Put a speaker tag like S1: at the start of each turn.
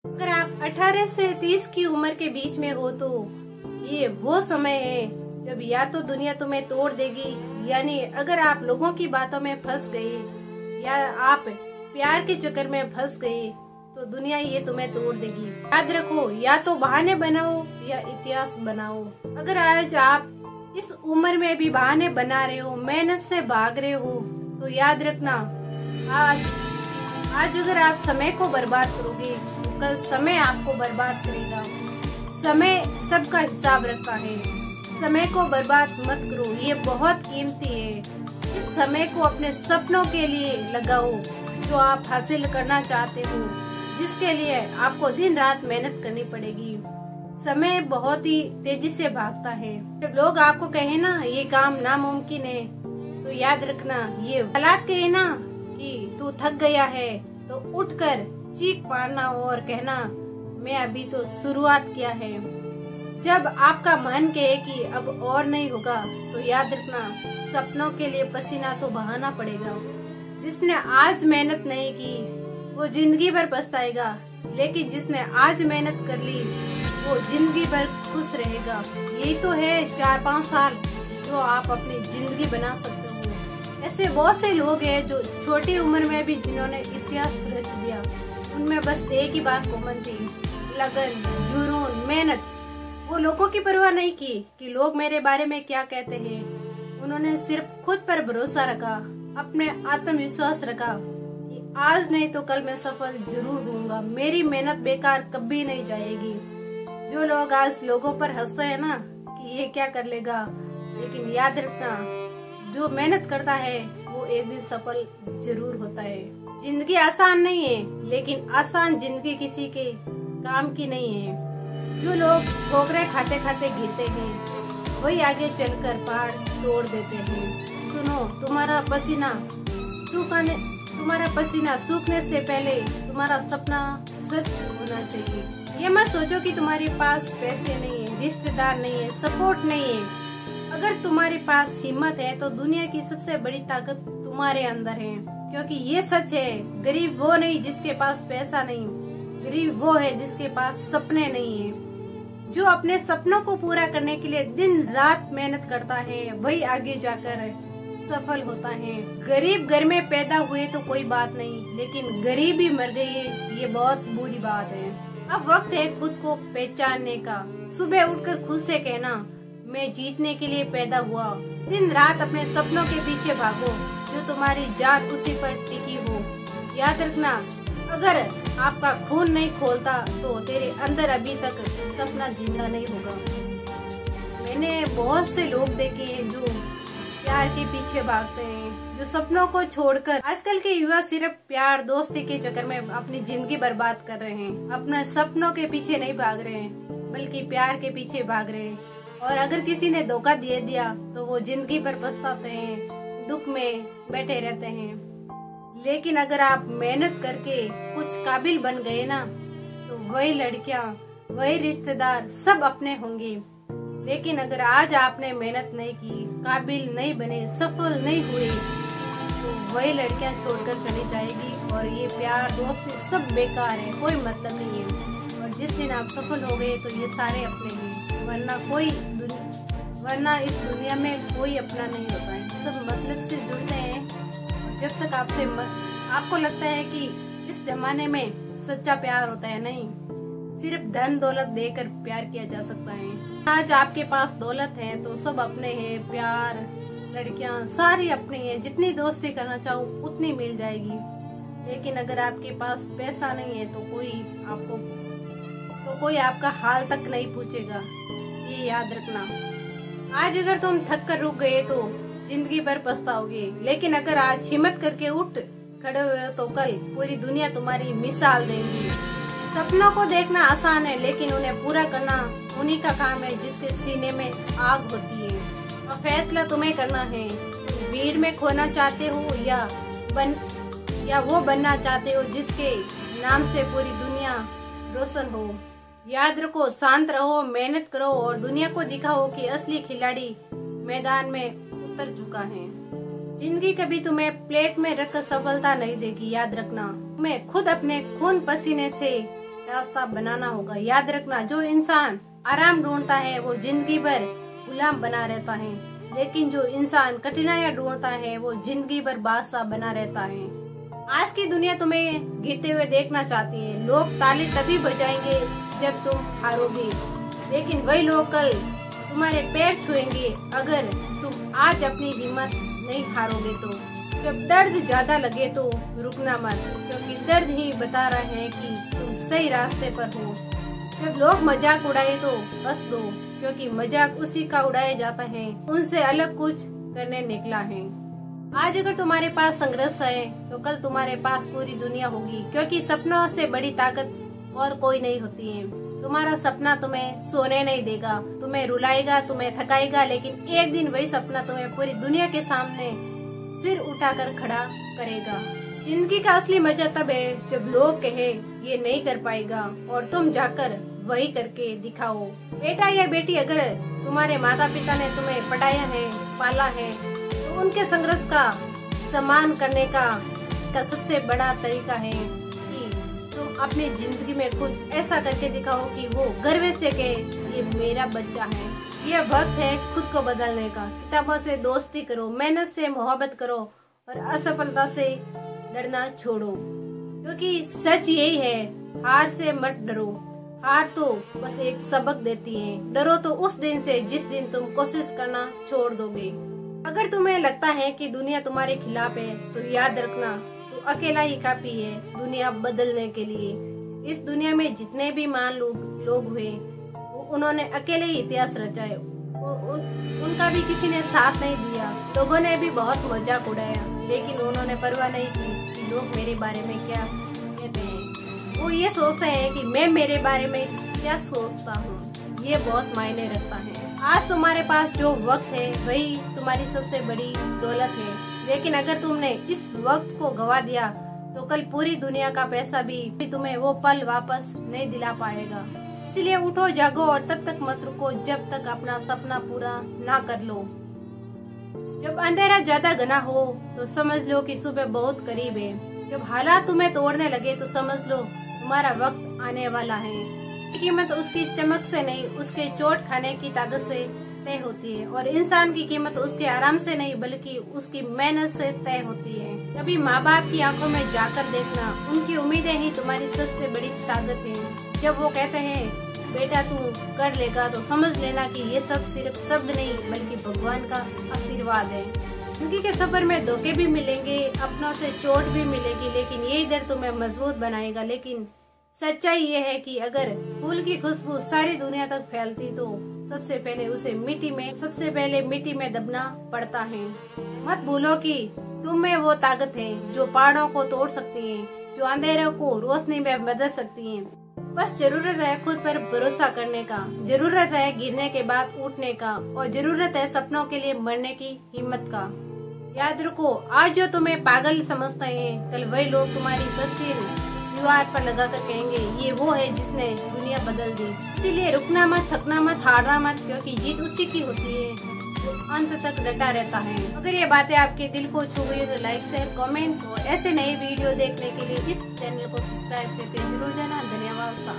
S1: अगर आप 18 से 30 की उम्र के बीच में हो तो ये वो समय है जब या तो दुनिया तुम्हें तोड़ देगी, यानी अगर आप लोगों की बातों में फंस गए या आप प्यार के चक्कर में फंस गए तो दुनिया ये तुम्हें तोड़ देगी। याद रखो, या तो बहाने बनाओ या इतिहास बनाओ। अगर आज आप इस उम्र में भी बहाने बना रहे हो, मेहनत से भाग रहे हो, तो याद रखना आज अगर आप समय को बर्बाद करोगे तो कल समय आपको बर्बाद करेगा। समय सबका हिसाब रखा है, समय को बर्बाद मत करो, ये बहुत कीमती है। इस समय को अपने सपनों के लिए लगाओ जो आप हासिल करना चाहते हो, जिसके लिए आपको दिन रात मेहनत करनी पड़ेगी। समय बहुत ही तेजी से भागता है। जब लोग आपको कहे ना ये काम नामुमकिन है, तो याद रखना ये हालात कहे ना कि तू थक गया है तो उठकर चीख मारना और कहना मैं अभी तो शुरुआत किया है। जब आपका मन कहे कि अब और नहीं होगा तो याद रखना सपनों के लिए पसीना तो बहाना पड़ेगा। जिसने आज मेहनत नहीं की वो जिंदगी भर पछताएगा, लेकिन जिसने आज मेहनत कर ली वो जिंदगी भर खुश रहेगा। यही तो है 4-5 साल जो आप अपनी जिंदगी बना सकते हो। ऐसे बहुत से लोग हैं जो छोटी उम्र में भी जिन्होंने इतिहास रच दिया। उनमें बस एक ही बात कॉमन थी, लगन, जुनून, मेहनत। वो लोगों की परवाह नहीं की कि लोग मेरे बारे में क्या कहते हैं। उन्होंने सिर्फ खुद पर भरोसा रखा, अपने आत्मविश्वास रखा कि आज नहीं तो कल मैं सफल जरूर होऊंगा, मेरी मेहनत बेकार कभी नहीं जाएगी। जो लोग आज लोगों पर हंसते हैं ना कि ये क्या कर लेगा, लेकिन याद रखना जो मेहनत करता है वो एक दिन सफल जरूर होता है। जिंदगी आसान नहीं है, लेकिन आसान जिंदगी किसी के काम की नहीं है। जो लोग ठोकरें खाते खाते गिरते हैं वही आगे चलकर पहाड़ तोड़ देते हैं। सुनो, तुम्हारा पसीना सूखने से पहले तुम्हारा सपना सच होना चाहिए। ये मत सोचो कि तुम्हारे पास पैसे नहीं है, रिश्तेदार नहीं है, सपोर्ट नहीं है। अगर तुम्हारे पास हिम्मत है तो दुनिया की सबसे बड़ी ताकत तुम्हारे अंदर है, क्योंकि ये सच है, गरीब वो नहीं जिसके पास पैसा नहीं, गरीब वो है जिसके पास सपने नहीं है। जो अपने सपनों को पूरा करने के लिए दिन रात मेहनत करता है वही आगे जाकर सफल होता है। गरीब घर में पैदा हुए तो कोई बात नहीं, लेकिन गरीबी मर गई है ये बहुत बुरी बात है। अब वक्त है खुद को पहचानने का। सुबह उठकर खुद से कहना मैं जीतने के लिए पैदा हुआ। दिन रात अपने सपनों के पीछे भागो, जो तुम्हारी जान उसी पर टिकी हो। याद रखना अगर आपका खून नहीं खोलता तो तेरे अंदर अभी तक सपना जिंदा नहीं होगा। मैंने बहुत से लोग देखे हैं जो प्यार के पीछे भागते हैं, जो सपनों को छोड़कर। आजकल के युवा सिर्फ प्यार दोस्ती के चक्कर में अपनी जिंदगी बर्बाद कर रहे हैं। अपने सपनों के पीछे नहीं भाग रहे हैं, बल्कि प्यार के पीछे भाग रहे हैं। और अगर किसी ने धोखा दे दिया तो वो जिंदगी भर पछताते हैं, दुख में बैठे रहते हैं। लेकिन अगर आप मेहनत करके कुछ काबिल बन गए ना तो वही लड़कियां, वही रिश्तेदार सब अपने होंगे। लेकिन अगर आज आपने मेहनत नहीं की, काबिल नहीं बने, सफल नहीं हुए, तो वही लड़कियां छोड़कर चली जाएगी और ये प्यार दोस्ती सब बेकार है, कोई मतलब नहीं है। और जिस दिन आप सफल हो गए तो ये सारे अपने हैं, वरना इस दुनिया में कोई अपना नहीं होता है। सब मतलब से जुड़ते हैं। जब तक आपको लगता है कि इस जमाने में सच्चा प्यार होता है, नहीं, सिर्फ धन दौलत देकर प्यार किया जा सकता है। आज आपके पास दौलत है तो सब अपने हैं, प्यार, लड़कियां सारी अपनी हैं, जितनी दोस्ती करना चाहो उतनी मिल जाएगी। लेकिन अगर आपके पास पैसा नहीं है तो कोई आपका हाल तक नहीं पूछेगा, ये याद रखना। आज अगर तुम थक कर रुक गए तो जिंदगी भर पछताओगे, लेकिन अगर आज हिम्मत करके उठ खड़े हुए तो कल पूरी दुनिया तुम्हारी मिसाल देगी। सपनों को देखना आसान है, लेकिन उन्हें पूरा करना उन्हीं का काम है जिसके सीने में आग होती है। और फैसला तुम्हें करना है, भीड़ में खोना चाहते हो या वो बनना चाहते हो जिसके नाम से पूरी दुनिया रोशन हो। याद रखो, शांत रहो, मेहनत करो और दुनिया को दिखाओ कि असली खिलाड़ी मैदान में उतर चुका है। जिंदगी कभी तुम्हें प्लेट में रखकर सफलता नहीं देगी। याद रखना, तुम्हें खुद अपने खून पसीने से रास्ता बनाना होगा। याद रखना, जो इंसान आराम ढूंढता है वो जिंदगी भर गुलाम बना रहता है, लेकिन जो इंसान कठिनाइयाँ ढूंढता है वो जिंदगी भर बादशाह बना रहता है। आज की दुनिया तुम्हें गिरते हुए देखना चाहती है। लोग ताली तभी बजाएंगे जब तुम हारोगे, लेकिन वही लोग कल तुम्हारे पैर छुएंगे अगर तुम आज अपनी हिम्मत नहीं हारोगे तो। जब दर्द ज्यादा लगे तो रुकना मत, क्योंकि दर्द ही बता रहा है कि तुम सही रास्ते पर हो। जब लोग मजाक उड़ाए तो हंस दो, क्योंकि मजाक उसी का उड़ाया जाता है उनसे अलग कुछ करने निकला है। आज अगर तुम्हारे पास संघर्ष है तो कल तुम्हारे पास पूरी दुनिया होगी, क्योंकि सपनों से बड़ी ताकत और कोई नहीं होती है। तुम्हारा सपना तुम्हें सोने नहीं देगा, तुम्हें रुलाएगा, तुम्हें थकाएगा, लेकिन एक दिन वही सपना तुम्हें पूरी दुनिया के सामने सिर उठाकर खड़ा करेगा। जिंदगी का असली मजा तब है जब लोग कहे ये नहीं कर पाएगा और तुम जाकर वही करके दिखाओ। बेटा या बेटी, अगर तुम्हारे माता पिता ने तुम्हें पढ़ाया है, पाला है, तो उनके संघर्ष का सम्मान करने का सबसे बड़ा तरीका है कि तुम अपनी जिंदगी में कुछ ऐसा करके दिखाओ कि वो गर्व से कहे ये मेरा बच्चा है। ये वक्त है खुद को बदलने का। किताबों से दोस्ती करो, मेहनत से मोहब्बत करो और असफलता से डरना छोड़ो, क्योंकि सच यही है, हार से मत डरो। हार तो बस एक सबक देती है। डरो तो उस दिन से जिस दिन तुम कोशिश करना छोड़ दोगे। अगर तुम्हें लगता है कि दुनिया तुम्हारे खिलाफ है तो याद रखना, तो अकेला ही काफी है दुनिया बदलने के लिए। इस दुनिया में जितने भी महान लोग हुए उन्होंने अकेले ही इतिहास रचाए। उनका भी किसी ने साथ नहीं दिया। लोगों ने भी बहुत मजाक उड़ाया, लेकिन उन्होंने परवाह नहीं की कि लोग मेरे बारे में क्या कहते हैं। वो ये सोचते हैं कि मैं मेरे बारे में क्या सोचता हूँ। ये बहुत मायने रखता है। आज तुम्हारे पास जो वक्त है वही तुम्हारी सबसे बड़ी दौलत है, लेकिन अगर तुमने इस वक्त को गवा दिया तो कल पूरी दुनिया का पैसा भी तुम्हें वो पल वापस नहीं दिला पाएगा। इसलिए उठो, जागो और तब तक मत रुको जब तक अपना सपना पूरा ना कर लो। जब अंधेरा ज्यादा घना हो तो समझ लो कि सुबह बहुत करीब है। जब हालात तुम्हें तोड़ने लगे तो समझ लो तुम्हारा वक्त आने वाला है। कीमत उसकी चमक से नहीं, उसके चोट खाने की ताकत से तय होती है, और इंसान की कीमत उसके आराम से नहीं बल्कि उसकी मेहनत से तय होती है। कभी माँ बाप की आंखों में जाकर देखना, उनकी उम्मीदें ही तुम्हारी सबसे बड़ी ताकत है। जब वो कहते हैं बेटा तू कर लेगा, तो समझ लेना कि ये सब सिर्फ शब्द नहीं बल्कि भगवान का आशीर्वाद है। जिंदगी के सफर में धोखे भी मिलेंगे, अपनों से चोट भी मिलेगी, लेकिन यही डर तुम्हें मजबूत बनाएगा। लेकिन सच्चाई ये है कि अगर फूल की खुशबू सारी दुनिया तक फैलती तो सबसे पहले उसे मिट्टी में दबना पड़ता है। मत भूलो कि तुम में वो ताकत है जो पहाड़ों को तोड़ सकती है, जो अंधेरों को रोशनी में बदल सकती है। बस जरूरत है खुद पर भरोसा करने का, जरूरत है गिरने के बाद उठने का, और जरूरत है सपनों के लिए मरने की हिम्मत का। याद रखो, आज जो तुम्हें पागल समझते हैं, कल वही लोग तुम्हारी तस्वीर दीवार पर लगाकर कहेंगे ये वो है जिसने दुनिया बदल दी। इसीलिए रुकना मत, थकना मत, हारना मत, क्योंकि जीत उसी की होती है जो अंत तक डटा रहता है। अगर ये बातें आपके दिल को छू गई तो लाइक, शेयर, कमेंट और ऐसे नए वीडियो देखने के लिए इस चैनल को सब्सक्राइब करके जरूर जाना। धन्यवाद।